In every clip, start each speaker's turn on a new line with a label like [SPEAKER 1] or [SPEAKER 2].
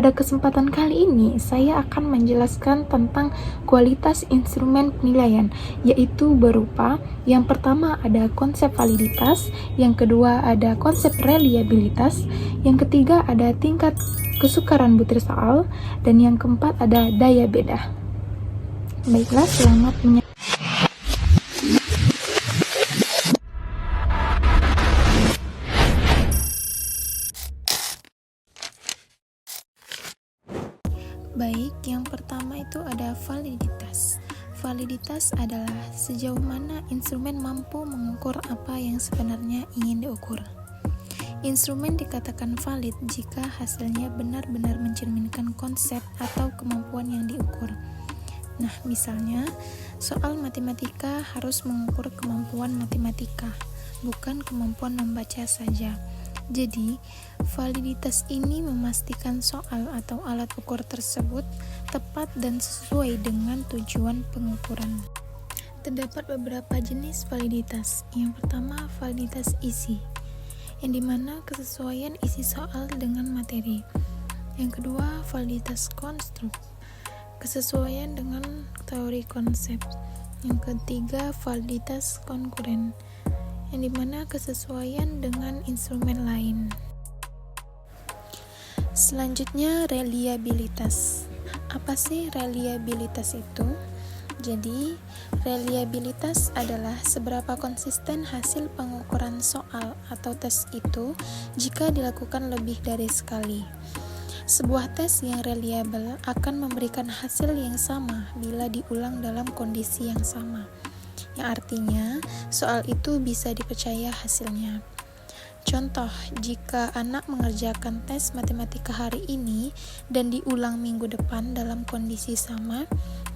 [SPEAKER 1] Pada kesempatan kali ini, saya akan menjelaskan tentang kualitas instrumen penilaian, yaitu berupa yang pertama ada konsep validitas, yang kedua ada konsep reliabilitas, yang ketiga ada tingkat kesukaran butir soal, dan yang keempat ada daya beda. Baiklah, selamat menyaksikan. Baik, yang pertama itu ada validitas. Validitas adalah sejauh mana instrumen mampu mengukur apa yang sebenarnya ingin diukur. Instrumen dikatakan valid jika hasilnya benar-benar mencerminkan konsep atau kemampuan yang diukur. Nah, misalnya, soal matematika harus mengukur kemampuan matematika, bukan kemampuan membaca saja. Jadi, validitas ini memastikan soal atau alat ukur tersebut tepat dan sesuai dengan tujuan pengukuran. Terdapat beberapa jenis validitas. Yang pertama, validitas isi, yang dimana kesesuaian isi soal dengan materi. Yang kedua, validitas konstruk, kesesuaian dengan teori konsep. Yang ketiga, validitas konkuren, yang dimana kesesuaian dengan instrumen lain. Selanjutnya, reliabilitas. Apa sih reliabilitas itu? Jadi, reliabilitas adalah seberapa konsisten hasil pengukuran soal atau tes itu jika dilakukan lebih dari sekali. Sebuah tes yang reliable akan memberikan hasil yang sama bila diulang dalam kondisi yang sama, yang artinya soal itu bisa dipercaya hasilnya. Contoh, jika anak mengerjakan tes matematika hari ini dan diulang minggu depan dalam kondisi sama,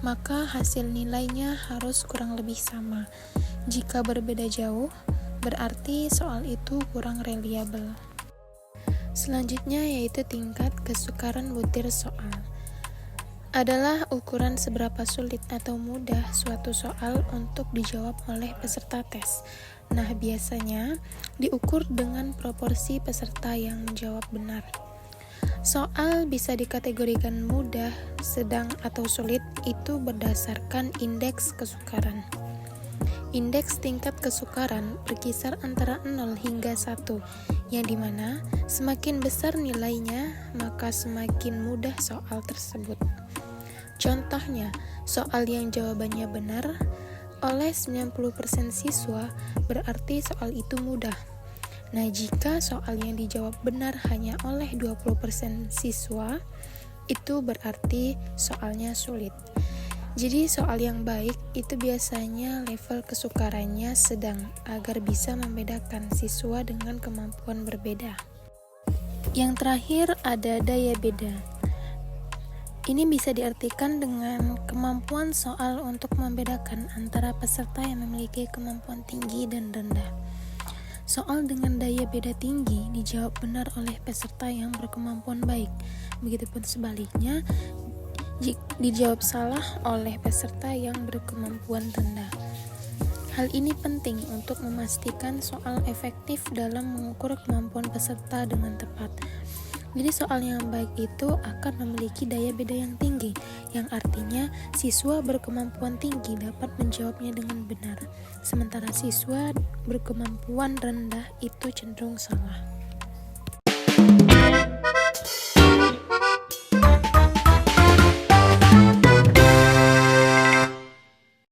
[SPEAKER 1] maka hasil nilainya harus kurang lebih sama. Jika berbeda jauh, berarti soal itu kurang reliable. Selanjutnya yaitu tingkat kesukaran butir soal. Adalah ukuran seberapa sulit atau mudah suatu soal untuk dijawab oleh peserta tes. Nah, biasanya diukur dengan proporsi peserta yang menjawab benar. Soal bisa dikategorikan mudah, sedang, atau sulit itu berdasarkan indeks kesukaran. Indeks tingkat kesukaran berkisar antara 0 hingga 1, yang dimana semakin besar nilainya, maka semakin mudah soal tersebut. Contohnya, soal yang jawabannya benar oleh 90% siswa berarti soal itu mudah. Nah, jika soal yang dijawab benar hanya oleh 20% siswa, itu berarti soalnya sulit. Jadi soal yang baik itu biasanya level kesukarannya sedang agar bisa membedakan siswa dengan kemampuan berbeda. Yang terakhir ada daya beda. Ini bisa diartikan dengan kemampuan soal untuk membedakan antara peserta yang memiliki kemampuan tinggi dan rendah. Soal dengan daya beda tinggi dijawab benar oleh peserta yang berkemampuan baik. Begitupun sebaliknya, dijawab salah oleh peserta yang berkemampuan rendah. Hal ini penting untuk memastikan soal efektif dalam mengukur kemampuan peserta dengan tepat. Jadi soal yang baik itu akan memiliki daya beda yang tinggi, yang artinya siswa berkemampuan tinggi dapat menjawabnya dengan benar, sementara siswa berkemampuan rendah itu cenderung salah.